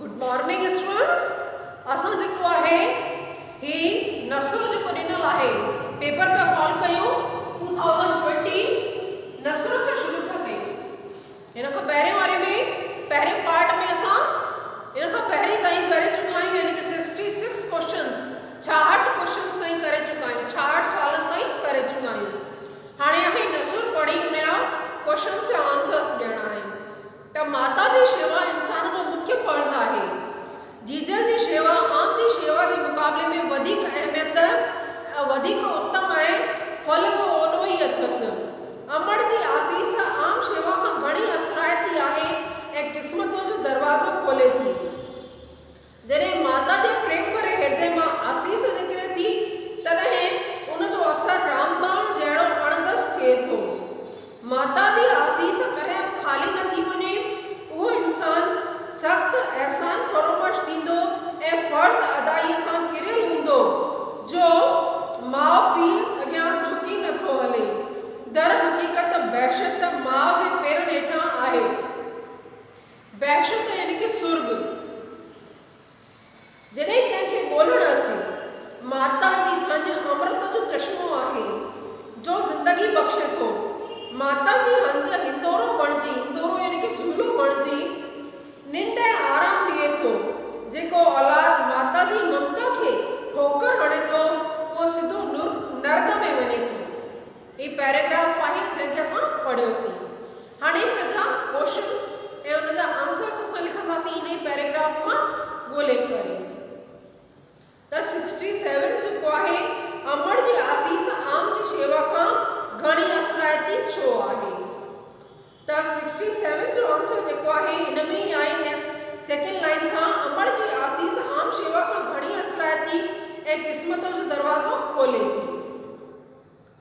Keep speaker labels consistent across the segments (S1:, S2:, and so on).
S1: Good morning students. असां जेको आहे ही नसुर जेको ॾिनल आहे पेपर पिया सॉल्व कयूं 2020 नसुर खां शुरू था कयूं। हिन खां पहिरें वारे में पहिरें पार्ट में असां हिन खां पहिरीं ताईं करे चुका आहियूं, यानी कि 66 क्वेश्चंस 66 क्वेश्चंस ताईं करे चुका आहियूं, 66 सवालनि ताईं करे चुका आहियूं। हाणे आहे नसुर पढ़ी हुनजा क्वेश्चन जा आंसर्स ॾियणा आहिनि। त माता जी शेवा इंसान जो मुख्य फर्ज़ आहे। जीजल जी शेवा आम जी शेवा जे मुक़ाबले में वधीक अहमियत वधीक उत्तम ऐं फल बि ओॾो ई अथसि। अमड़ जी आसीस आम शेवा खां घणी असराइती आहे ऐं क़िस्मतों जो दरवाज़ो खोले थी। जॾहिं माता जे प्रेम भरे हृदय मां आसीस निकिरे थी तॾहिं उन जो असर रामबाण जहिड़ो अणगस थिए थो। माता जी आसीस कॾहिं बि ख़ाली न थी वञे, उहो इंसान सख़्तु एहसान फरोमश थींदो ऐं फ़र्ज़ अदाई खां किरियल हूंदो जो माउ पीउ अॻियां झुकी नथो हले। दर हक़ीक़त बहशत माउ जे पेरनि हेठां आहे। बहशत यानी कि सुर्ग। जॾहिं कंहिंखे ॻोल्हण अचे, माता जी धन अमृत जो चश्मो आहे जो ज़िंदगी बख़्शे थो। माता जी हंज हिंदोरो बणिजी, हिंदोरो यानी कि झूलो बणिजी निंड ऐं आराम ॾिए थो। जेको औलाद माता जी ममता खे ठोकर हणे थो उहो सिधो नर्क में वञे थो। ही पैराग्राफ आहे जंहिंखे असां पढ़ियोसीं। हाणे हिन जा क्वेश्चंस ऐं हुन जा आंसर्स असां लिखंदासीं इन ई पैराग्राफ मां ॻोल्हे करे। त 67 जेको आहे अमड़ जी आसीस आम जी शेवा खां घणी असराइती छो आहे। त 67 जो आंसर जेको आहे हिन में ई आहे। नेक्स्ट सेकेंड लाइन खां अमड़ जी आसीस आम शेवा खां घणी असराइती ऐं क़िस्मत जो दरवाज़ो खोले थी।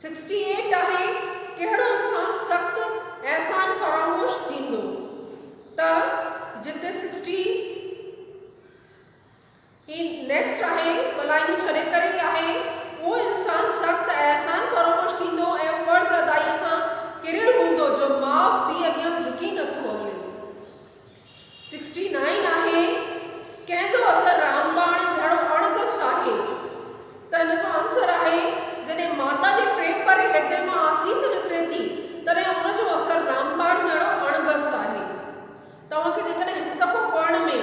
S1: 68 आहे कहिड़ो इंसान सख़्तु एहसान फरामोश थींदो। त जिते 60 ही नेक्स्ट आहे लाइनूं छॾे करे ई आहे उहो इंसान सख़्तु एहसान फरामोश थींदो ऐं फ़र्ज़ अदाई खां किरियल हूंदो जो माउ पीउ अॻियां झुकी नथो हले। 69 आहे कंहिंजो असर रामबाण जहिड़ो अणगस आहे। त हिन जो आंसर आहे जॾहिं माता जे प्रेम भरे हृदय मां आसीस निकिरे थी तॾहिं उन जो असर रामबाण जहिड़ो अणगस आहे। तव्हांखे जेकॾहिं हिकु दफ़ो पढ़ण में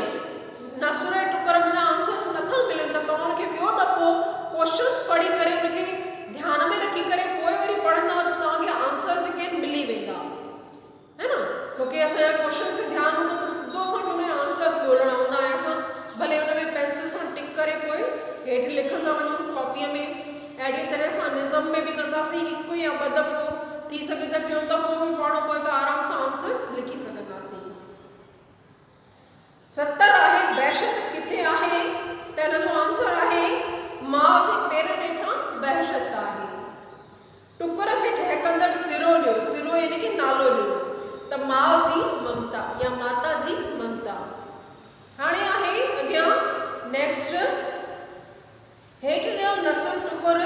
S1: नसुर ऐं टुकर जा आंसर्स नथा मिलनि त तव्हांखे ॿियो दफ़ो क्वेश्चंस पढ़ी करे उनखे ध्यान में रखी करे पोइ वरी पढ़ंदव त तव्हांखे आंसर्स जेके आहिनि मिली वेंदा, है न। छोकी असांजा क्वेश्चन्स में ध्यानु हूंदो त सिधो असांखे उनजा आंसर्स ॻोल्हणा हूंदा ऐं असां भले हुन में पेंसिल सां टिक करे पोइ हेठि लिखंदा वञूं कॉपीअ में। अहिड़ी तरह सां निज़म में बि कंदासीं, हिकु या ॿ दफ़ो थी सघे त टियों दफ़ो बि पढ़णो पए त आराम सां आंसर्स लिखी सघंदासीं। 70 आहे बहशत किथे आहे। त हिन जो आंसर आहे माउ जे पेरनि हेठां बहशत आहे। टुकर खे ठहकंदड़ सिरो ॾियो, सिरो यानी कि नालो ॾियो। त माउ जी ममता या माता जी ममता। हाणे आहे अॻियां नेक्स्ट हेठि ॾियो नसुर टुकर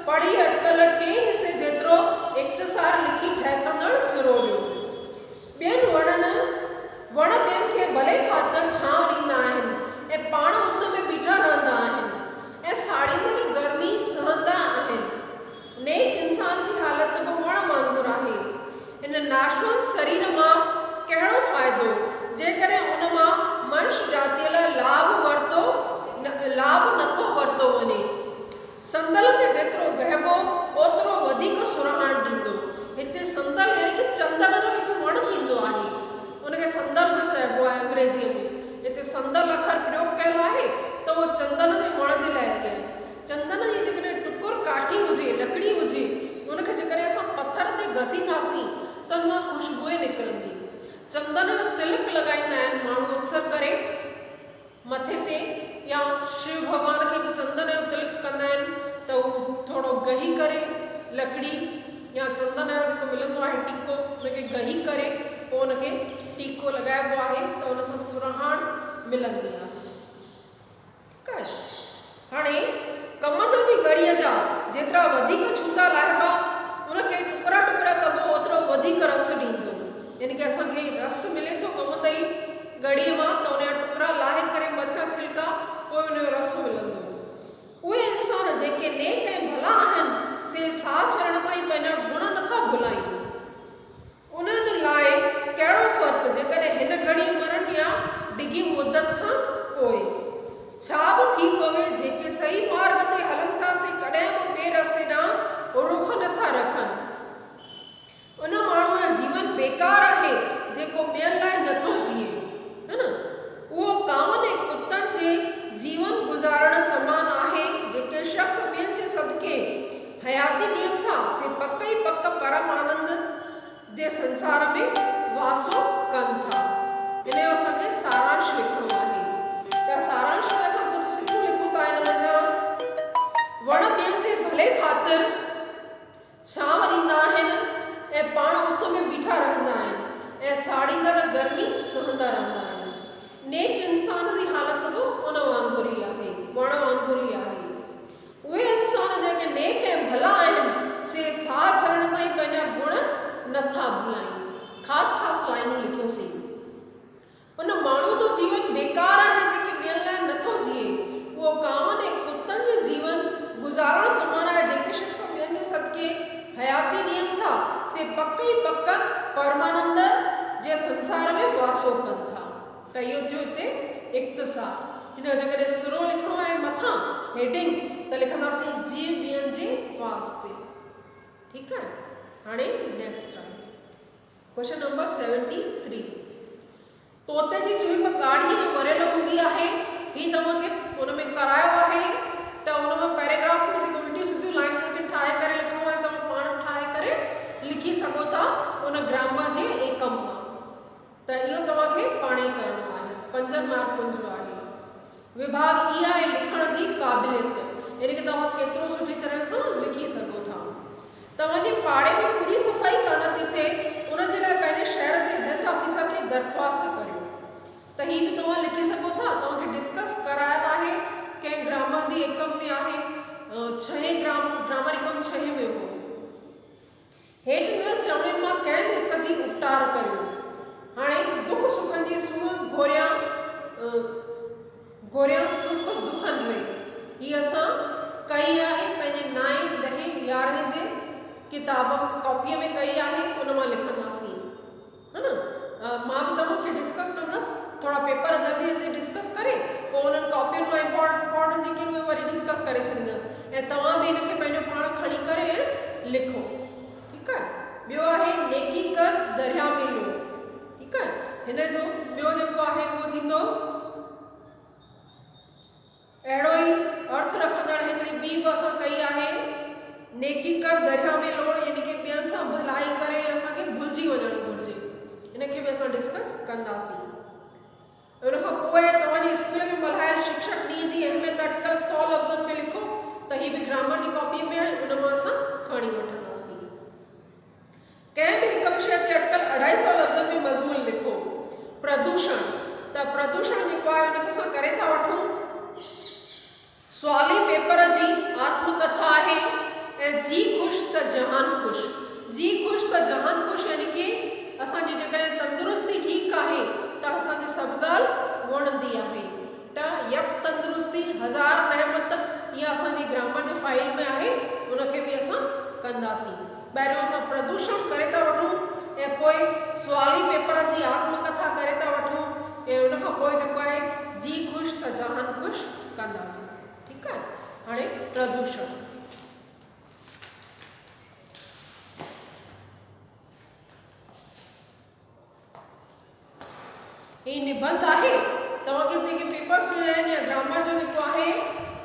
S1: पढ़ी अटकल 2 हिसे जेतिरो इख़्तिसार लिखी ठहकंदड़ सिरो ॾियो। ॿियनि वण ॿियनि खे भले ख़ातिर छांव ॾींदा आहिनि ऐं पाण उस में बीठा रहंदा आहिनि ऐं साड़ींदड़ गर्मी सहंदा आहिनि। नेक इंसान जी हालत बि वण वांगुरु आहे। इन नाशवंत शरीर मां कहिड़ो फ़ाइदो जेकॾहिं उन मां मनुष्य जातीअ लाइ लाभ नथो वरितो वञे। संदल खे जेतिरो गहिबो ओतिरो वधीक सुरहाण ॾींदो। हिते संदल यानी कि चंदन जो हिकु वण थींदो आहे, उनखे संदल बि चइबो आहे अंग्रेज़ीअ में। हिते संदल अखर प्रयोग कयल आहे त उहो चंदन जे वण जे लाइ आहे। चंदन जी जेकॾहिं टुकुर काठी हुजे, लकड़ी हुजे, उनखे जेकॾहिं असां पथर ते घसींदासीं त उन मां ख़ुशबू निकिरंदी। चंदन जो तिलक लॻाईंदा आहिनि माण्हू अक्सर करे मथे ते, या शिव भॻवान खे बि चंदन जो तिलक कंदा आहिनि त उहो थोरो गही करे लकड़ी या चंदन जो जेको मिलंदो आहे टीको उनखे गही करे पोइ उनखे टीको लॻाइबो आहे त उन सां सुरहाण मिलंदी आहे। ठीकु आहे। हाणे कमंद जी गड़ीअ जा जेतिरा वधीक छूता लाहिबा उनखे टुकड़ा टुकड़ा कबो ओतिरो वधीक रस ॾींदो। यानी कि असांखे रस मिले थो कमंद जी गड़ी मां त उन जा टुकड़ा लाहे करे मथियां छिलका पोइ उन जो रस मिलंदो। उहे इंसान जेके नेक ऐं भला आहिनि से साह छॾण ताईं पंहिंजा गुण नथा भुलाइनि। उन्हनि लाइ कहिड़ो फ़र्क़ु जेकॾहिं हिन घड़ी मरण या डिघी मुदत खां पोइ। छा बि थी पवे जेके सही मार्ग ते हलनि था से कॾहिं बि ॿिए रस्ते ॾांहुं रुख नथा रखनि। उन माण्हूअ जो जीवन बेकार आहे जेको ॿियनि लाइ नथो जीए, है न। उहो कांवनि ऐं कुतनि जे जीवन गुज़ारण समान आहे जेके शख़्स ॿियनि जे सदके हयाती ॾियनि था से पक ई पक परम आनंद जे संसार में वासो कनि था। इन जो असांखे सारांश लिखिणो आहे। त सारांश में असां कुझु सिखूं लिखूं था हिन में जा वण ॿियनि जे भले ख़ातिर छांव ॾींदा आहिनि ऐं पाण उस में बीठा रहंदा आहिनि ऐं साड़ींदड़ गर्मी सहंदा रहंदा आहिनि। नेक इंसान जी हालत बि उन वांगुरु ई आहे, वण वांगुरु ई आहे। उहे इंसान जेके नेक ऐं भला आहिनि से साह छॾण ताईं पंहिंजा गुण नथा भुलाइनि। ख़ासि ख़ासि लाइनूं लिखियोसीं। उन माण्हू जो जीवन बेकार आहे जेके ॿियनि लाइ नथो जीए। उहो कांवनि ऐं कुतनि जे जीवन गुज़ारण समान आहे जेके शख़्स ॿियनि जे सदके हयाती ॾियनि था से पक ई पक परमानंद जे संसार में वासो कनि था। त इहो थियो हिते इख़्तिसार। हिन जो जेकॾहिं सुरो लिखिणो आहे मथां हेडिंग त लिखंदासीं जीव ॿियनि जे वास्ते। ठीकु आहे। हाणे नेक्स्ट आहे क्वेश्चन नंबर 73। तोते जी चुभ ॻाढ़ी ऐं वरियल हूंदी आहे। ही तव्हांखे हुन में करायो आहे त हुन में पैराग्राफ में जेके उल्टियूं सिधियूं लाइनूं ठाहे करे लिखिणो आहे तव्हां पाण ठाहे करे लिखी सघो था उन ग्रामर जे एकम मां। त इहो तव्हांखे पाणे करिणो आहे। 5 मार्कुनि जो आहे। विभाग इहा आहे लिखण जी क़ाबिलियत, यानी कि तव्हां केतिरो सुठी तरह सां लिखी सघो था। तव्हांजे पाड़े में पूरी सफ़ाई कान थी थिए उन जे लाइ पंहिंजे शहर जे हेल्थ ऑफिसर खे दरख़्वास्त करियो। त ही बि तव्हां लिखी सघो था। तव्हांखे डिस्कस करायल आहे कंहिं ग्रामर जी एकम में आहे 6 ग्रामर एकम 6 में हो। हेठि ॾिनल चवणनि मां कंहिं बि हिक जी उपटार करियो। हाणे दुख सुखनि जी सूंहं घोरियां सुख दुखनि में हीअ असां कई आहे पंहिंजे 9, 10, 11 जे किताब कॉपीअ में कई आहे। उन मां लिखंदासीं, है न। मां बि तव्हांखे डिस्कस कंदसि थोड़ा पेपर जल्दी जल्दी डिस्कस करे पोइ उन्हनि कॉपियुनि मां इम्पोर्टेंट जेके उहे वरी डिस्कस करे छॾींदसि ऐं तव्हां बि हिनखे पंहिंजो पाण खणी करे लिखो। ठीकु आहे। ॿियो आहे नेकी कर दरिया में लो। ठीकु आहे। हिन जो ॿियो जेको आहे उहो थींदो अहिड़ो ई अर्थ रखंदड़ हिकिड़ी ॿी बि असां कई आहे नेकी कर दरिया में लोड़, यानी कि ॿियनि सां भलाई करे असांखे भुलिजी वञणु घुरिजे। हिनखे बि असां डिस्कस कंदासीं। उन खां पोइ तव्हांजे स्कूल में मल्हायल शिक्षक ॾींहं जी अहमियत अटकल 100 लफ़्ज़नि में लिखो। त ही बि ग्रामर जी कॉपीअ में आहे, उन मां असां खणी वठंदासीं। कंहिं बि हिकु विषय ते अटकल 250 लफ़्ज़नि में मज़मून लिखो। प्रदूषण, त प्रदूषण जेको आहे उनखे असां करे था वठूं। सवाली पेपर जी आत्मकथा आहे ऐं जी ख़ुशि त जहान ख़ुशि। जी ख़ुशि त जहान ख़ुशि, यानी कि असांजी जेकॾहिं तंदुरुस्ती ठीकु आहे त असांखे सभु ॻाल्हि वणंदी आहे। त यक तंदुरुस्ती हज़ार रहमत इहा असांजी ग्रामर जे फाइल में आहे, उनखे बि असां कंदासीं। पहिरियों असां प्रदूषण करे था वठूं ऐं पोइ सवाली पेपर जी आत्मकथा करे था वठूं ऐं उन खां पोइ जेको आहे जी ख़ुशि त जहान ख़ुशि कंदासीं। ठीकु आहे। हाणे प्रदूषण ही निबंध आहे। तव्हांखे जेके पेपर्स मिलिया आहिनि या ग्रामर जो जेको आहे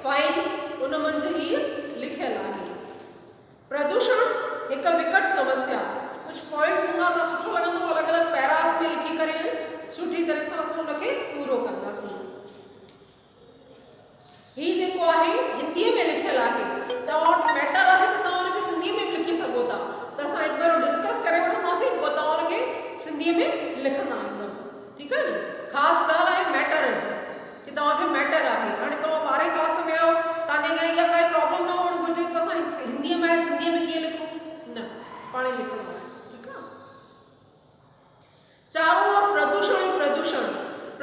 S1: फाइल उन मंझि ही लिखियल आहे। प्रदूषण हिकु विकट समस्या। कुझु पॉइंट्स हूंदा त सुठो लॻंदो, अलॻि अलॻि पैरास में लिखी करे सुठी तरह सां असां उनखे पूरो कंदासीं। ही जेको आहे हिंदीअ में लिखियल आहे। तव्हां वटि मैटर आहे त तव्हां उनखे सिंधीअ में बि लिखी सघो था। त असां हिकु भेरो डिस्कस करे वठंदासीं पोइ तव्हां उनखे सिंधीअ में लिखंदा ईंदव। ठीकु आहे न। ख़ासि ॻाल्हि आहे मैटर जी कि तव्हांखे मैटर आहे। हाणे तव्हां 12वीं क्लास में आहियो, तव्हांजे अॻियां इहा काई प्रॉब्लम न हुअणु घुरिजे त असां हिंदीअ में आहे सिंधीअ में कीअं लिखूं, न पाणे लिखणो आहे। ठीकु आहे।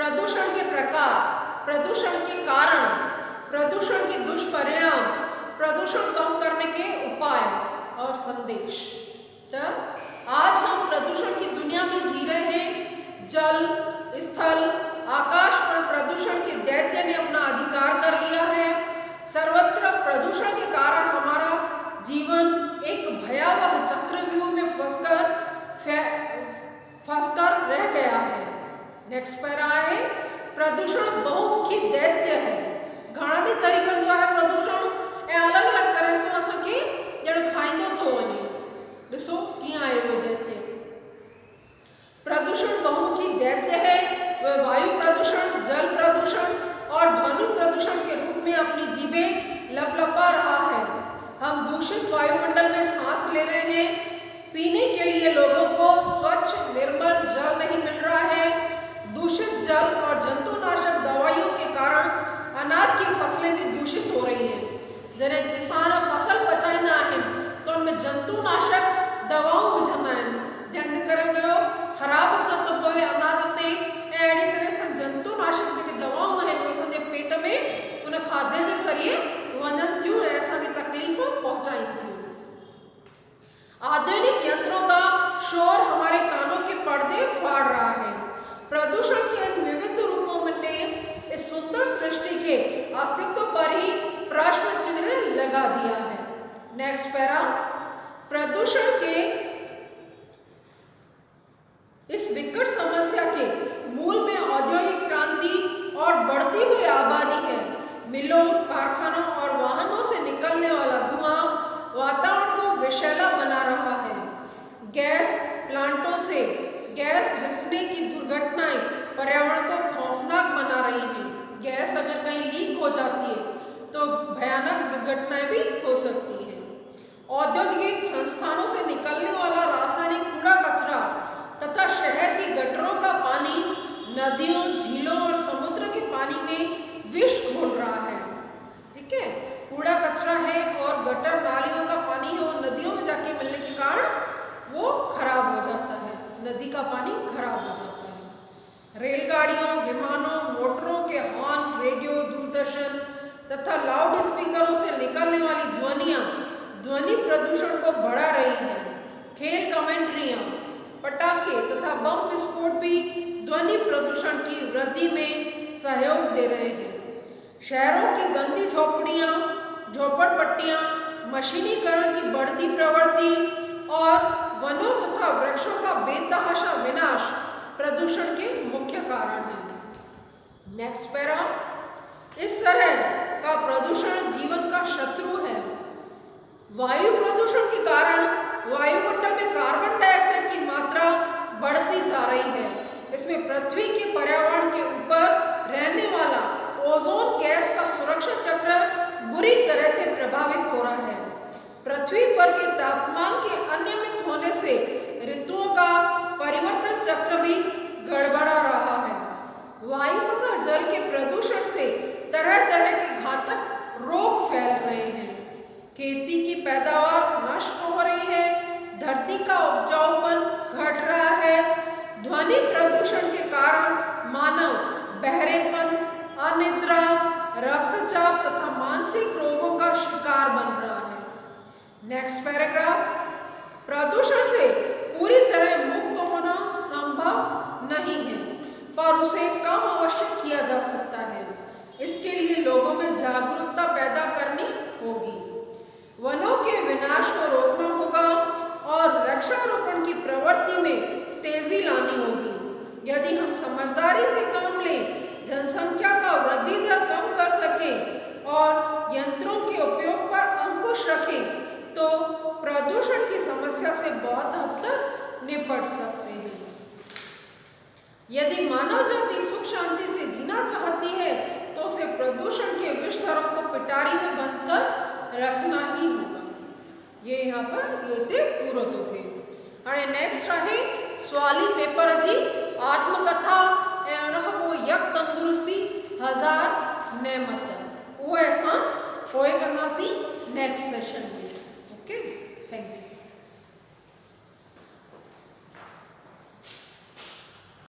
S1: प्रदूषण के प्रकार, प्रदूषण के कारण, प्रदूषण के दुष्परिणाम, प्रदूषण कम करने के उपाय और संदेश। तो आज हम प्रदूषण की दुनिया में जी रहे हैं। जल, स्थल, आकाश पर प्रदूषण के दैत्य ने अपना अधिकार कर लिया है। सर्वत्र प्रदूषण के कारण हमारा जीवन एक भयावह चक्रव्यूह में फंसकर रह गया है। नेक्स्ट पैरा है, प्रदूषण बहुमुखी दैत्य है। घणा भी तरीक़नि जो है प्रदूषण ए अलग अलग तरह से असांखे ॼण खाईंदो थो वञे। ॾिसो कीअं आहे उहो दैत्य। प्रदूषण बहुमुखी दैत्य है। वह वायु प्रदूषण, जल प्रदूषण और ध्वनि प्रदूषण के रूप में अपनी जीभें लपलपा रहा है। हम दूषित वायुमंडल में सांस ले रहे हैं। पीने के लिए लोगों को स्वच्छ निर्मल जल नहीं मिल रहा है। दूषित जल और जंतुनाशक दवाइयों के कारण अनाज की फसलें भी दूषित हो रही हैं। जॾहिं किसान फसल पचाईंदा आहिनि तो उनमें जंतुनाशक दवाऊं विझंदा आहिनि, जंहिंजे करे उनजो ख़राबु असर थो पवे अनाज ते। ऐं अहिड़ी तरह सां जंतुनाशक जेके दवाऊं आहिनि उहे असांजे पेट में उन खाधे जे ज़रिए वञनि थियूं ऐं असांखे तकलीफ़ पहुचाइनि थियूं। आधुनिक यंत्रों का शोर हमारे कानों के पर्दे फाड़ रहा है। प्रदूषण के इन विविध रूपों ने इस सुंदर सृष्टि के अस्तित्व पर ही प्रश्न चिन्ह लगा दिया है। नेक्स्ट पैरा, प्रदूषण के इस विकट समस्या के मूल में औद्योगिक क्रांति और बढ़ती हुई आबादी है। मिलों, कारखानों और वाहनों से निकलने वाला धुआं वातावरण को विषैला बना रहा है। गैस प्लांटों से गैस रिसने की दुर्घटनाएं पर्यावरण को खौफनाक बना रही हैं। गैस अगर कहीं लीक हो जाती है तो भयानक दुर्घटनाएं भी हो सकती हैं। औद्योगिक संस्थानों से निकलने वाला रासायनिक कूड़ा कचरा तथा शहर की गटरों का पानी नदियों, झीलों और समुद्र के पानी में विष घोल रहा है। ठीक है, कूड़ा कचरा है और गटर नालियों का पानी है, वो नदियों में जाके मिलने के कारण वो खराब हो जाता है, नदी का पानी खराब हो जाता है। रेलगाड़ियों, विमानों, मोटरों के हॉर्न, रेडियो, दूरदर्शन तथा लाउड स्पीकरों से निकलने वाली ध्वनियाँ ध्वनि प्रदूषण को बढ़ा रही हैं। खेल कमेंट्रियाँ, पटाखे तथा बम विस्फोट भी ध्वनि प्रदूषण की वृद्धि में सहयोग दे रहे हैं। शहरों की गंदी झोपड़पट्टियाँ, मशीनीकरण की बढ़ती प्रवृत्ति और वनों तथा वृक्षों का बेतहाशा विनाश प्रदूषण के मुख्य कारण हैं। नेक्स्ट पैरा, इस तरह का प्रदूषण जीवन का शत्रु है। वायु प्रदूषण के कारण वायुमंडल में कार्बन डाइऑक्साइड की मात्रा बढ़ती जा रही है। इसमें पृथ्वी के पर्यावरण के ऊपर रहने वाला ओजोन गैस का सुरक्षा चक्र बुरी तरह से प्रभावित हो रहा है। पृथ्वी पर के तापमान के अनियमित होने से ऋतुओं का परिवर्तन चक्र भी गड़बड़ा रहा है। वायु तथा जल के प्रदूषण से तरह तरह के घातक रोग फैल रहे हैं। खेती की पैदावार नष्ट हो रही है, धरती का उपजाऊपन घट रहा है। ध्वनि प्रदूषण के कारण मानव बहरेपन, अनिद्रा, रक्तचाप तथा मानसिक रोगों का शिकार बन रहा है। नेक्स्ट पैराग्राफ, प्रदूषण से पूरी तरह मुक्त होना संभव नहीं है, पर उसे कम अवश्य किया जा सकता है। इसके लिए लोगों में जागरूकता पैदा करनी होगी। वनों के विनाश को रोकना होगा और वृक्षारोपण की प्रवृत्ति में तेजी लानी होगी। यदि हम समझदारी से काम लें, जनसंख्या का वृद्धि दर कम कर सकें और यंत्रों के उपयोग पर अंकुश रखें तो प्रदूषण की समस्या से बहुत हद तक निपट सकते हैं। यदि मानव जाति सुख शांति से जीना चाहती है तो उसे प्रदूषण के विषधरों को पिटारी में बंद कर रखना ही होगा। ये यहाँ पर ये थे पूरतो थे। हाणे नेक्स्ट आहे सवाली पेपर जी आत्मकथा ऐं उन खां पोइ यक तंदुरुस्ती 1000 नेमत, उहे असां पोइ कंदासीं नेक्स्ट सेशन में। Okay, thank U.